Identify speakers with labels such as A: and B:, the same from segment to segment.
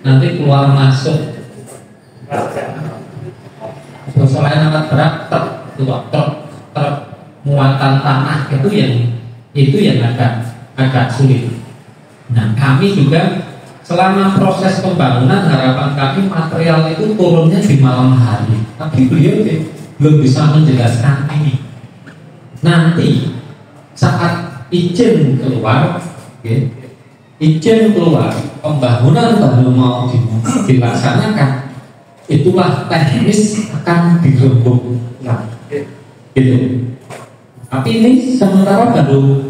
A: nanti keluar masuk. Selain alat berat, truk muatan tanah itu yang agak sulit. Nah, kami juga selama proses pembangunan harapan kami material itu turunnya di malam hari. Tapi beliau belum bisa menjelaskan ini. Nanti saat izin keluar, pembangunan baru mau dilaksanakan, itulah teknis akan dirembuk. Gitu. Tapi ini sementara baru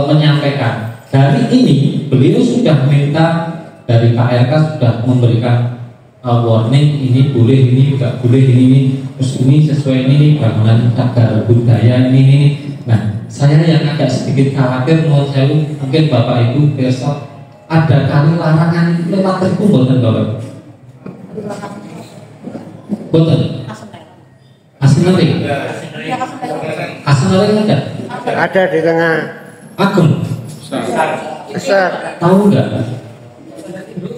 A: menyampaikan. Dari ini beliau sudah minta dari KRK sudah memberikan warning, ini boleh, ini tidak boleh, ini terus ini sesuai ini bangunan cagar budaya ini. Nah, saya yang agak sedikit khawatir, mau saya mungkin Bapak Ibu besok ada kali larangan lewat itu bukan Bapak? Bukan? Asenering? Asenering ada?
B: Ada di tengah.
A: Agung?
B: Besar.
A: Tahu nggak?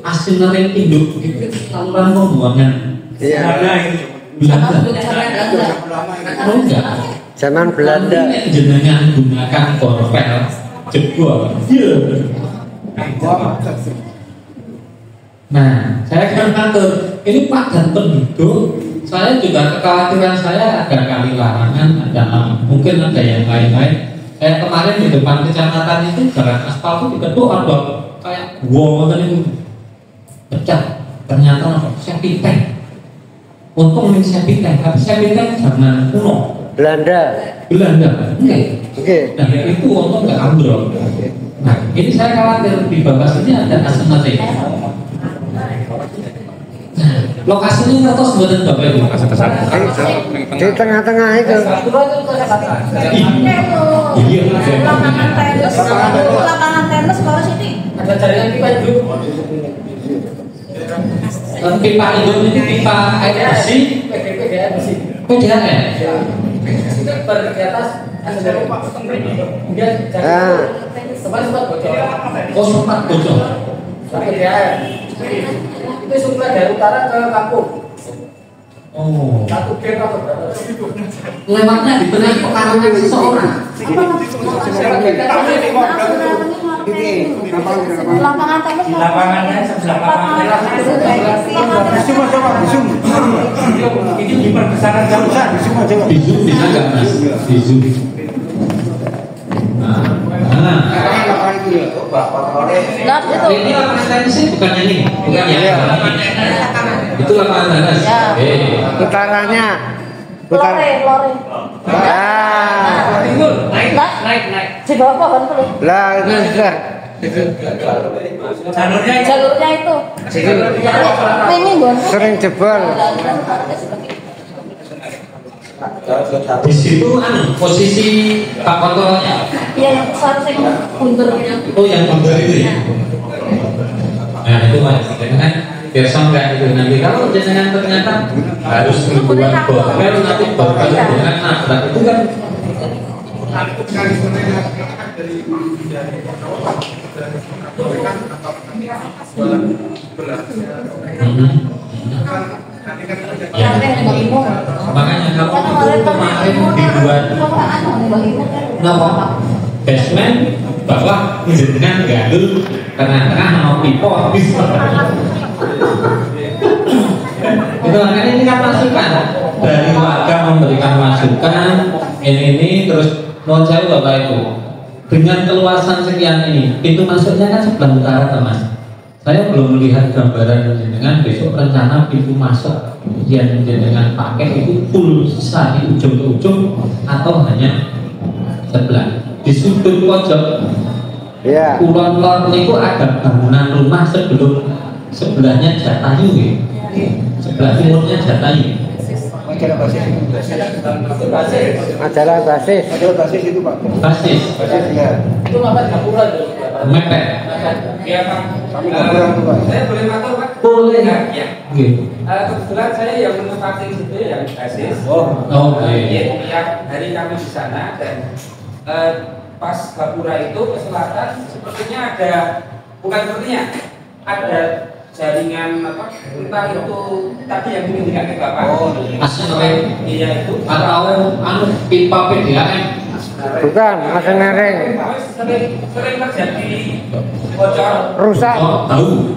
A: Asenering induk itu saluran pembuangan.
B: Iya.
A: Belanda. Tahu nggak?
B: Zaman Belanda.
A: Jenengan gunakan korpel jebol. Iya. Nah, saya kan ngatur ini padat penduduk. Saya juga kekhawatiran saya ada kali larangan, ada mungkin ada yang lain-lain. Kayak kemarin di depan kecamatan itu jalan aspal itu diketuk ada kayak gua itu pecah. Ternyata septic tank. Untung ini septic tank, tapi septic tank zaman kuno.
B: Belanda.
A: Enggak.
B: Oke.
A: Nah itu untung nggak ambrol. Nah ini saya khawatir di bawah sini ada asemetik. Lokasinya atau sebenarnya Bapak Ibu?
B: Di tengah-tengah itu.
A: Iya.
C: Lapangan tenis sekolah sini.
D: Ada jaringan pipa hidup.
A: Pipa hidup ini pipa air bersih.
D: PDAM bersih.
A: PDAM.
D: Itu di atas ada dari kemudian kemarin sempat bocor.
A: Oh sempat bocor.
D: PDAM. Itu suplai dari utara ke kampung.
A: Oh.
D: Satu game atau berapa?
A: Lewatnya di tengah pekarangan seseorang.
C: Lapangan tenis.
D: Lapangannya sebelah lapangan. Ini diperbesarkan jauh besar.
A: Di zoom bisa nggak mas? Di zoom. Nah. Ini lapangan tenis ini bukan ini, bukan ya? Itu lapangan tenis.
B: Utaranya.
C: Lore.
B: Ah.
D: Naik.
C: Di bawah pohon tuh.
B: Lah ini sudah.
C: Jalurnya itu. Ini
B: Sering jebol.
A: Di situ posisi Pak Kontrolnya.
C: Iya yang seharusnya bundur.
A: Oh yang bundur itu ya. Nah itu mas, jangan biasa nggak itu nanti kalau jangan ternyata harus membuat botol nanti botol dengan nabrak itu kan. Ya. Makanya kalau itu kemarin dibuat basement bawah dengan gandul tengah-tengah mau pipo itu makanya ini kan masukan dari warga memberikan masukan ini terus mohon saya Bapak Ibu dengan keluasan sekian ini pintu masuknya kan sebelah utara Mas. Saya belum melihat gambaran dengan besok rencana pintu masuk yang dengan pakai itu full sisa di ujung ke ujung atau hanya sebelah di sudut pojok.
B: Iya.
A: Kulon lor itu ada bangunan rumah sebelahnya Jatayu ya. Sebelah timurnya Jatayu.
B: Majalah basis.
E: Itu Pak.
A: Basis.
E: Ya.
D: Itu apa dapura itu?
A: Mepet.
D: Iya Pak. Saya boleh matur Pak?
A: Boleh.
D: Ya.
A: Gitu.
D: Kebetulan saya yang menempati itu yang basis.
A: Oke.
D: Yang hari kami di sana dan pas gapura itu ke selatan sepertinya ada bukan sepertinya ada jaringan apa entah itu tadi yang diingatkan Bapak
A: Asnering
D: iya itu
A: atau pipa PDAM.
B: Bukan, asnering.
D: Sering terjadi bocor
B: Rusak.
A: Oh, tahu.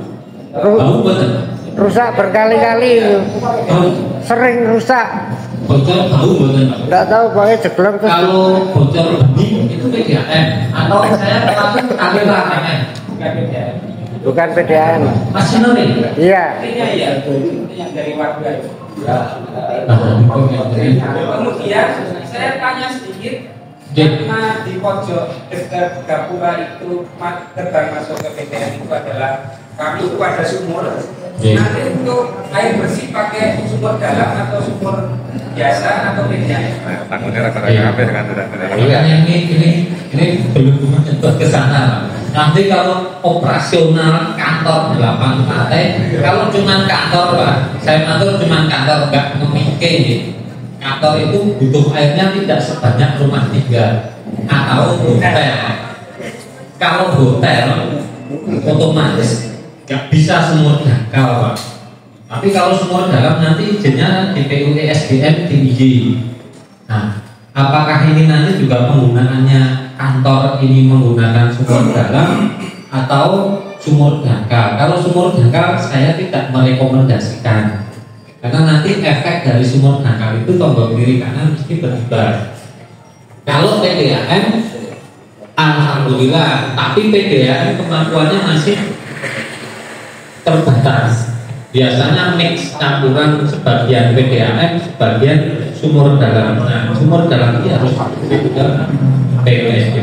A: Tahu betul.
B: Rusak berkali-kali itu.
A: Tahu.
B: Sering rusak.
A: Bocor tahu betul.
B: Enggak tahu pokoknya jeblok terus.
A: Kalau bocor bening itu PDAM atau saya terakhir KPAM.
D: nggak beda
B: Bukan PDAM.
A: Asnering.
B: Iya.
D: artinya ya itu yang dari warga itu.
A: Nah,
D: Kemudian saya tanya sedikit karena di pojok dekat Gapura itu gerbang masuk ke PTN itu adalah kami itu ada sumur. Nanti untuk air bersih pakai sumur dalam atau sumur biasa atau PTN?
E: Takutnya rata-rata apa dengan tidak.
A: Iya, ini belum menyentuh ke sana. Nanti kalau operasional kantor 8 lantai, kalau cuma kantor Pak, saya atur cuma kantor nggak memikir. Kantor itu butuh airnya tidak sebanyak rumah tinggal atau hotel. Kalau hotel otomatis nggak bisa sumur dangkal Pak. Tapi kalau sumur dalam nanti izinnya di PUD SDM tinggi. Nah, apakah ini nanti juga penggunaannya kantor ini menggunakan sumur dalam atau sumur dangkal? Kalau sumur dangkal saya tidak merekomendasikan karena nanti efek dari sumur dangkal itu tombol kiri kanan mesti berubah. Kalau PDAM alhamdulillah, tapi PDAM kemampuannya masih terbatas. Biasanya mix campuran sebagian PDAM, sebagian sumur dalam. Nah, sumur dalam ini harus juga PUSD.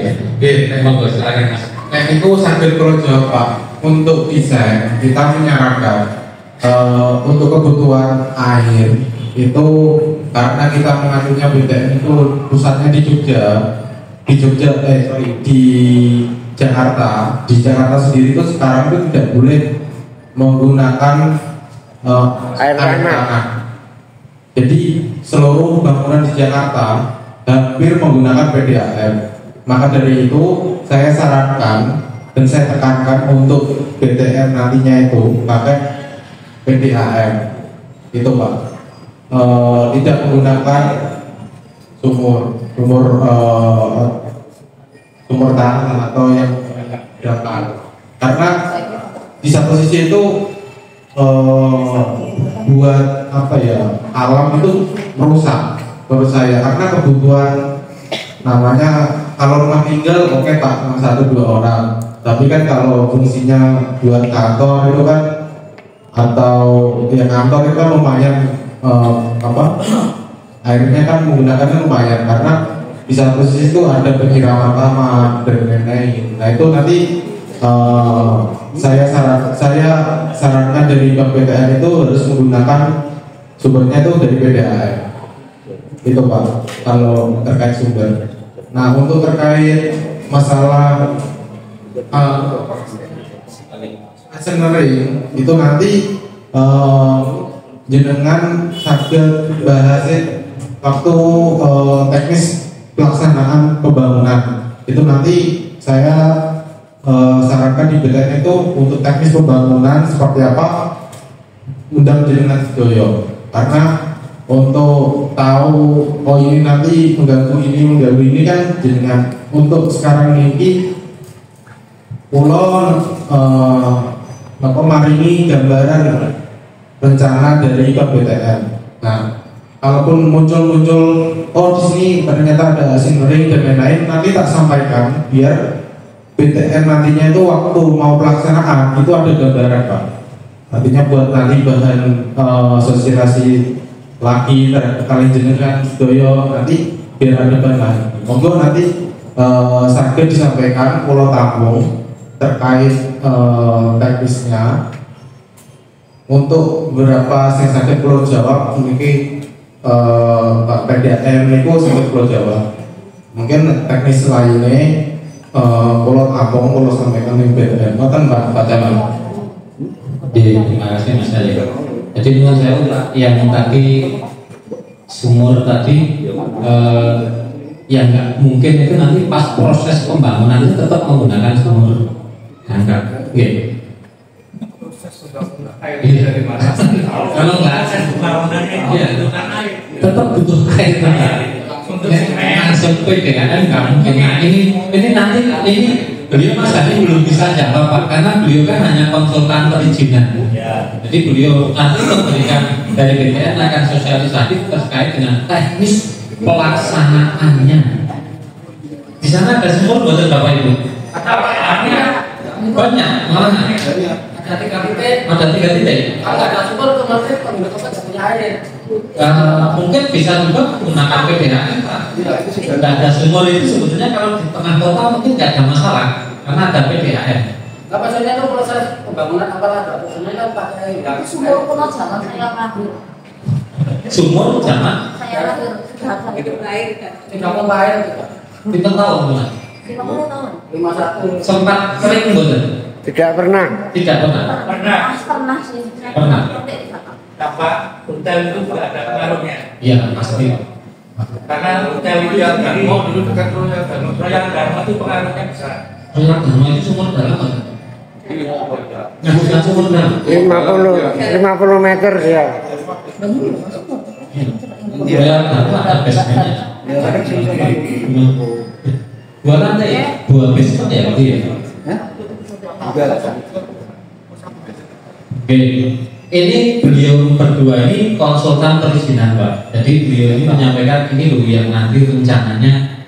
A: Monggo silakan Mas.
F: Nah itu sambil projo Pak, untuk desain kita menyarankan untuk kebutuhan air itu karena kita mengaturnya BTN itu pusatnya di Jakarta. Di Jakarta sendiri itu sekarang itu tidak boleh menggunakan
B: Air tanah.
F: Jadi seluruh bangunan di Jakarta hampir menggunakan PDAM. Maka dari itu saya sarankan dan saya tekankan untuk BTN nantinya itu pakai PDAM itu Pak. Tidak menggunakan sumur tanah atau yang dangkal. Karena di satu sisi itu buat apa ya, alam itu merusak menurut saya, karena kebutuhan namanya kalau rumah tinggal oke Pak cuma 1-2 orang, tapi kan kalau fungsinya buat kantor itu kan atau ya kantor itu kan lumayan airnya kan menggunakannya lumayan, karena di satu sisi itu ada penyiraman taman dan lain-lain. Nah itu nanti saya sarankan dari Bank BTN itu harus menggunakan sumbernya itu dari PDAM itu Pak kalau terkait sumber. Nah untuk terkait masalah asnering itu nanti jenengan saged bahasin waktu teknis pelaksanaan pembangunan itu nanti saya sarankan di BTN itu untuk teknis pembangunan seperti apa undang jenengan sedoyo, karena untuk tahu oh ini nanti mengganggu ini kan jenengan. Untuk sekarang ini pulau marini gambaran rencana dari BTN. Nah kalaupun muncul oh di sini ternyata ada asnering dan lain-lain, nanti tak sampaikan biar BTN nantinya itu waktu mau pelaksanaan itu ada gambaran Pak. Artinya buat nanti bahan sosialisasi lagi terhadap kalian jenengan sedoyo nanti biar ada bahan. Monggo nanti saged disampaikan Pulau Tampung terkait teknisnya. Untuk beberapa sing saged Pulau Jawa mungkin Pak PDAM itu saged Pulau Jawa. Mungkin teknis lainnya Pulau Tampung, Pulau sampaikan di BTN, bukan Pak Jaman.
A: Terima kasih Mas Ali. Jadi menurut saya yang tadi sumur tadi yang nggak mungkin itu nanti pas proses pembangunan itu tetap menggunakan sumur dangkal. Oke. Iya. Kalau nggak, ya, tetap butuh air langsung PDAM nggak mungkin. Nah ini nanti ini beliau Mas Hadi belum bisa jawab Pak, karena beliau kan hanya konsultan perizinan. Jadi beliau nanti memberikan dari BPN akan sosialisasi terkait dengan teknis pelaksanaannya. Di sana ada sumur buat Bapak Ibu. Banyak, malah
G: Ada 3 titik.
A: ada 3 titik.
G: Kalau ada sumur otomatis penduduk kota nggak punya air.
A: Mungkin bisa juga menggunakan PDAM Pak. Tidak ada sumur itu sebetulnya kalau di tengah kota mungkin tidak ada masalah karena ada PDAM.
G: Nah, maksudnya itu proses pembangunan apa ada? Maksudnya kan pakai
C: Sumur kuno zaman saya lahir.
A: Sumur zaman
C: Saya lahir sudah ada.
G: tidak pompa air gitu.
A: kita tahu Bang.
C: 50 tahun.
G: 51.
A: Sempat sering betul.
B: Tidak pernah.
A: Tidak pernah.
C: Pernah sih. Saya
A: Pernah.
C: praktek di belakang.
H: Dampak hotel itu juga ada pengaruhnya.
A: Iya pasti.
H: Karena hotel itu yang Darmo dulu dekat Royal Darmo. Royal Darmo itu pengaruhnya besar.
A: Royal Darmo itu sumur dalam kan? Nah, bukan sumur dalam.
B: 50 meter dia.
A: Royal Darmo ada basementnya. Dua lantai, 2 basement ya berarti ya. Oke, ini beliau berdua ini konsultan perizinan Pak. Jadi beliau ini menyampaikan ini loh yang nanti rencananya